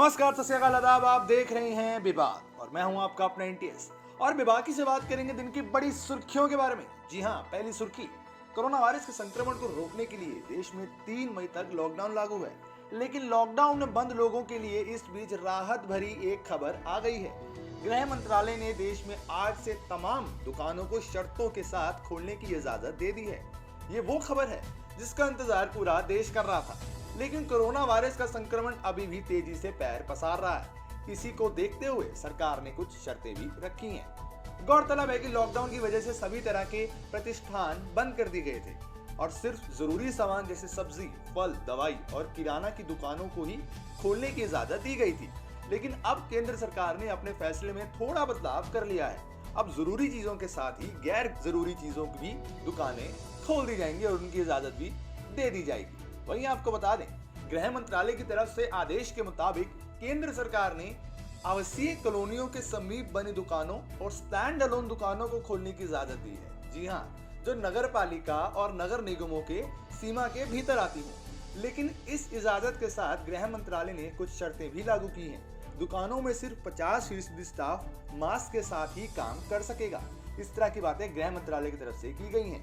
नमस्कार, सत श्री अकाल, आदाब। आप देख रहे हैं विवाद और मैं हूं आपका अपना एनटीएस। और विवाद की से बात करेंगे दिन की बड़ी सुर्खियों के बारे में। जी हां, पहली सुर्खी, कोरोना वायरस के संक्रमण को रोकने के लिए देश में 3 मई तक लॉकडाउन लागू है। लेकिन लॉकडाउन में बंद लोगों के लिए इस बीच राहत भरी एक खबर आ गई है। गृह मंत्रालय ने देश में आज से तमाम दुकानों को शर्तों के साथ खोलने की इजाजत दे दी है। ये वो खबर है जिसका इंतजार पूरा देश कर रहा था। लेकिन कोरोना वायरस का संक्रमण अभी भी तेजी से पैर पसार रहा है। इसी को देखते हुए सरकार ने कुछ शर्तें भी रखी हैं। गौरतलब है कि लॉकडाउन की वजह से सभी तरह के प्रतिष्ठान बंद कर दिए गए थे और सिर्फ जरूरी सामान जैसे सब्जी, फल, दवाई और किराना की दुकानों को ही खोलने की इजाजत दी गई थी। लेकिन अब केंद्र सरकार ने अपने फैसले में थोड़ा बदलाव कर लिया है। अब जरूरी चीजों के साथ ही गैर जरूरी चीजों की भी दुकानें खोल दी जाएंगी और उनकी इजाजत भी दे दी जाएगी। वहीं आपको बता दें, गृह मंत्रालय की तरफ से आदेश के मुताबिक केंद्र सरकार ने आवासीय कॉलोनियों के समीप बनी दुकानों और स्टैंड अलोन दुकानों को खोलने की इजाजत दी है। जी हां, जो नगर पालिका और नगर निगमों के सीमा के भीतर आती हैं। लेकिन इस इजाजत के साथ गृह मंत्रालय ने कुछ शर्तें भी लागू की हैं। दुकानों में सिर्फ 50% स्टाफ मास्क के साथ ही काम कर सकेगा। इस तरह की बातें गृह मंत्रालय की तरफ से की गई हैं।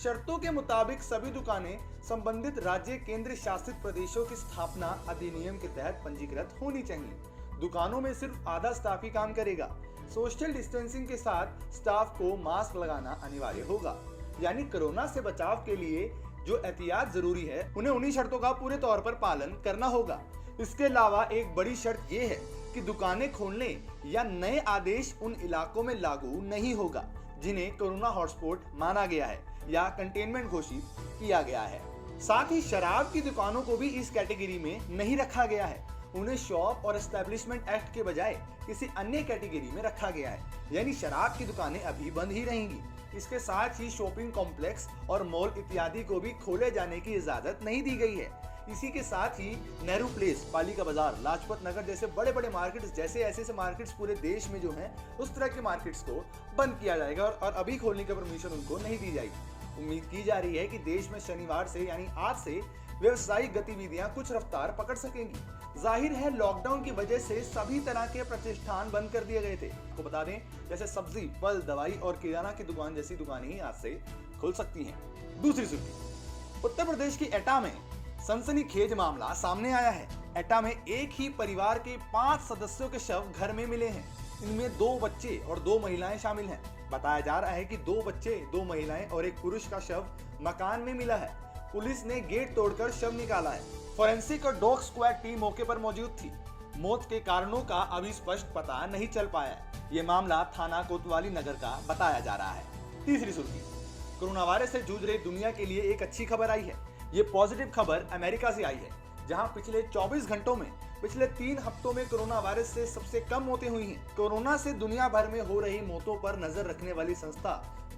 शर्तों के मुताबिक सभी दुकानें संबंधित राज्य केंद्र शासित प्रदेशों की स्थापना अधिनियम के तहत पंजीकृत होनी चाहिए। दुकानों में सिर्फ आधा स्टाफ ही काम करेगा। सोशल डिस्टेंसिंग के साथ स्टाफ को मास्क लगाना अनिवार्य होगा। यानी कोरोना से बचाव के लिए जो एहतियात जरूरी है उन्हें उन्हीं शर्तों का पूरे तौर पर पालन करना होगा। इसके अलावा एक बड़ी शर्त यह है कि दुकानें खोलने या नए आदेश उन इलाकों में लागू नहीं होगा जिन्हें कोरोना हॉटस्पॉट माना गया है या कंटेनमेंट घोषित किया गया है। साथ ही शराब की दुकानों को भी इस कैटेगरी में नहीं रखा गया है। उन्हें शॉप और एस्टेब्लिशमेंट एक्ट के बजाय किसी अन्य कैटेगरी में रखा गया है। यानी शराब की दुकानें अभी बंद ही रहेंगी। इसके साथ ही शॉपिंग कॉम्प्लेक्स और मॉल इत्यादि को भी खोले जाने की इजाजत नहीं दी गई है। इसी के साथ ही नेहरू प्लेस, पालिका बाजार, लाजपत नगर जैसे बड़े बड़े मार्केट्स, जैसे ऐसे मार्केट्स पूरे देश में जो हैं, उस तरह के मार्केट्स को बंद किया जाएगा और अभी खोलने की परमिशन उनको नहीं दी जाएगी। उम्मीद की जा रही है कि देश में शनिवार से यानी आज से व्यवसायिक गतिविधियां कुछ रफ्तार पकड़ सकेंगी। जाहिर है लॉकडाउन की वजह से सभी तरह के प्रतिष्ठान बंद कर दिए गए थे। आपको बता दें, जैसे सब्जी, फल, दवाई और किराना की दुकान जैसी दुकानें ही आज से खुल सकती हैं। दूसरी सुर्खी, उत्तर प्रदेश की एटा में सनसनीखेज मामला सामने आया है। एटा में एक ही परिवार के 5 सदस्यों के शव घर में मिले हैं। इनमें 2 बच्चे और 2 महिलाएं शामिल हैं। बताया जा रहा है कि 2 बच्चे, 2 महिलाएं और एक पुरुष का शव मकान में मिला है। पुलिस ने गेट तोड़कर शव निकाला है। फोरेंसिक और डॉग स्क्वाड टीम मौके पर मौजूद थी। मौत के कारणों का अभी स्पष्ट पता नहीं चल पाया। ये मामला थाना कोतवाली नगर का बताया जा रहा है। तीसरी सुर्खी, कोरोना वायरस से जूझ रही दुनिया के लिए एक अच्छी खबर आई है। ये पॉजिटिव खबर अमेरिका से आई है, जहां पिछले 24 घंटों में पिछले 3 हफ्तों में कोरोना वायरस से सबसे कम मौतें हुई हैं। कोरोना से दुनिया भर में हो रही मौतों पर नजर रखने वाली संस्था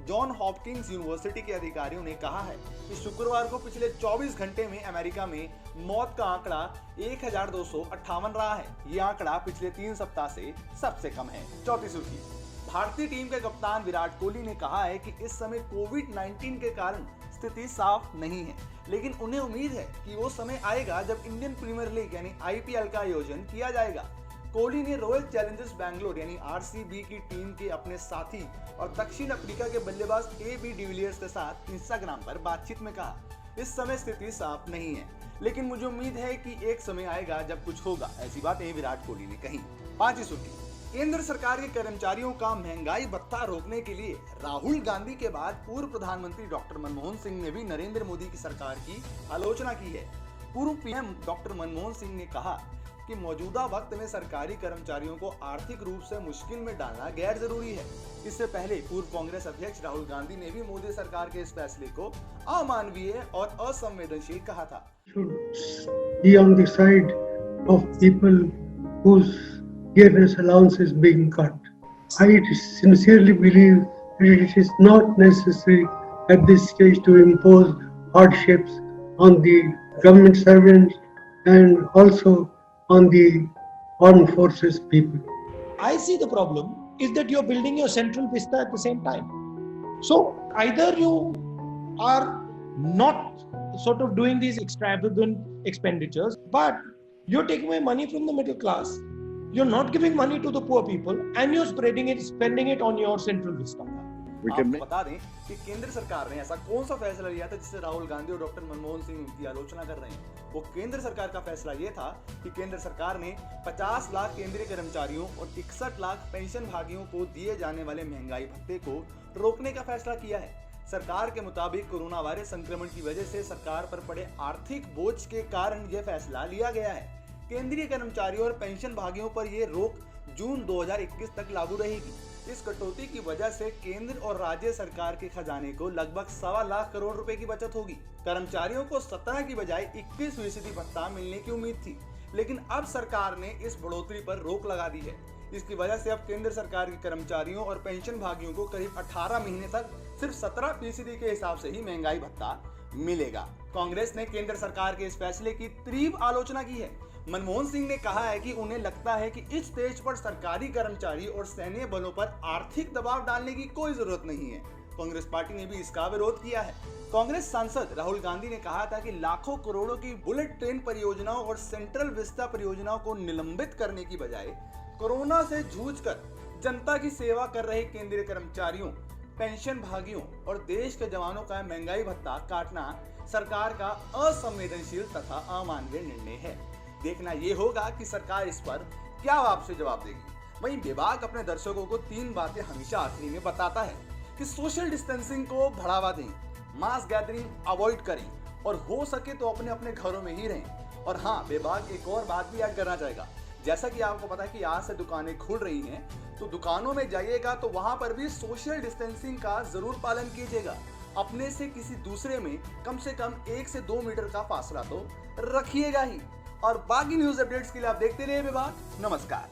जॉन हॉपकिंस यूनिवर्सिटी के अधिकारियों ने कहा है कि शुक्रवार को पिछले 24 घंटे में अमेरिका में मौत का आंकड़ा 1258 रहा है। ये आंकड़ा पिछले 3 सप्ताह से सबसे कम है। चौथी सुर्खी, भारतीय टीम के कप्तान विराट कोहली ने कहा है कि इस समय कोविड-19 के कारण स्थिति साफ नहीं है, लेकिन उन्हें उम्मीद है कि वो समय आएगा जब इंडियन प्रीमियर लीग यानी आईपीएल का आयोजन किया जाएगा। कोहली ने रॉयल चैलेंजर्स बैंगलोर यानी आरसीबी की टीम के अपने साथी और दक्षिण अफ्रीका के बल्लेबाज एबी डिविलियर्स के साथ इंस्टाग्राम पर बातचीत में कहा, इस समय स्थिति साफ नहीं है, लेकिन मुझे उम्मीद है कि एक समय आएगा जब कुछ होगा। ऐसी बातें विराट कोहली ने कही। पांचवी सुर्खी, केंद्र सरकार के कर्मचारियों का महंगाई भत्ता रोकने के लिए राहुल गांधी के बाद पूर्व प्रधानमंत्री डॉक्टर मनमोहन सिंह ने भी नरेंद्र मोदी की सरकार की आलोचना की है। पूर्व पीएम डॉक्टर मनमोहन सिंह ने कहा कि मौजूदा वक्त में सरकारी कर्मचारियों को आर्थिक रूप से मुश्किल में डालना गैर जरूरी है। इससे पहले पूर्व कांग्रेस अध्यक्ष राहुल गांधी ने भी मोदी सरकार के इस फैसले को अमानवीय और असंवेदनशील कहा था। Be on the side of people whose year's allowance is being cut. I sincerely believe that it is not necessary at this stage to impose hardships on the government servants and also on the armed forces people. I see the problem is that you're building your central vista at the same time. So either you are not sort of doing these extravagant expenditures, but You're taking away money from the middle class. You're not giving money to the poor people, and you're spreading it, spending it on your Central Vista. आपको बता दें कि केंद्र सरकार ने ऐसा कौन सा फैसला लिया था जिससे राहुल गांधी और डॉक्टर मनमोहन सिंह इनकी आलोचना कर रहे हैं। वो केंद्र सरकार का फैसला ये था कि केंद्र सरकार ने 50 लाख केंद्रीय कर्मचारियों और 61 लाख पेंशन भागियों को दिए जाने वाले महंगाई भत्ते को रोकने का फैसला किया है। सरकार के मुताबिक कोरोना वायरस संक्रमण की वजह से सरकार पर पड़े आर्थिक बोझ के कारण यह फैसला लिया गया है। केंद्रीय कर्मचारियों और पेंशन भागियों पर यह रोक जून 2021 तक लागू रहेगी। इस कटौती की वजह से केंद्र और राज्य सरकार के खजाने को लगभग 1.25 लाख करोड़ रुपए की बचत होगी। कर्मचारियों को 17 की बजाय 21% भत्ता मिलने की उम्मीद थी, लेकिन अब सरकार ने इस बढ़ोतरी पर रोक लगा दी है। इसकी वजह से अब केंद्र सरकार के कर्मचारियों और पेंशन भागियों को करीब 18 महीने तक सिर्फ 17% के हिसाब से ही महंगाई भत्ता मिलेगा। कांग्रेस ने केंद्र सरकार के इस फैसले की तीव्र आलोचना की है। मनमोहन सिंह ने कहा है कि उन्हें लगता है कि इस स्टेज पर सरकारी कर्मचारी और सैन्य बलों पर आर्थिक दबाव डालने की कोई जरूरत नहीं है। कांग्रेस पार्टी ने भी इसका विरोध किया है। कांग्रेस सांसद राहुल गांधी ने कहा था कि लाखों करोड़ों की बुलेट ट्रेन परियोजनाओं और सेंट्रल विस्टा परियोजनाओं को निलंबित करने की बजाय कोरोना से जूझकर जनता की सेवा कर रहे केंद्रीय कर्मचारियों, पेंशन भागियों और देश के जवानों का महंगाई भत्ता काटना सरकार का असंवेदनशील तथा अमानवीय निर्णय है। देखना यह होगा कि सरकार इस पर क्या आपसे जवाब देगी। वहीं विभाग अपने दर्शकों को 3 बातें हमेशा आखिरी में बताता है कि सोशल डिस्टेंसिंग को बढ़ावा दें, मास गैदरिंग अवॉइड करें और हो सके तो अपने अपने घरों में ही रहें। और हाँ, विभाग एक और बात भी ऐड करना चाहेगा। जैसा कि आपको पता है कि आज से दुकानें खुल रही हैं, तो दुकानों में जाइएगा तो वहां पर भी सोशल डिस्टेंसिंग का जरूर पालन कीजिएगा। अपने से किसी दूसरे में कम से कम 1 से 2 मीटर का फासला तो रखिएगा ही। और बाकी न्यूज अपडेट्स के लिए आप देखते रहिए विभाग। नमस्कार।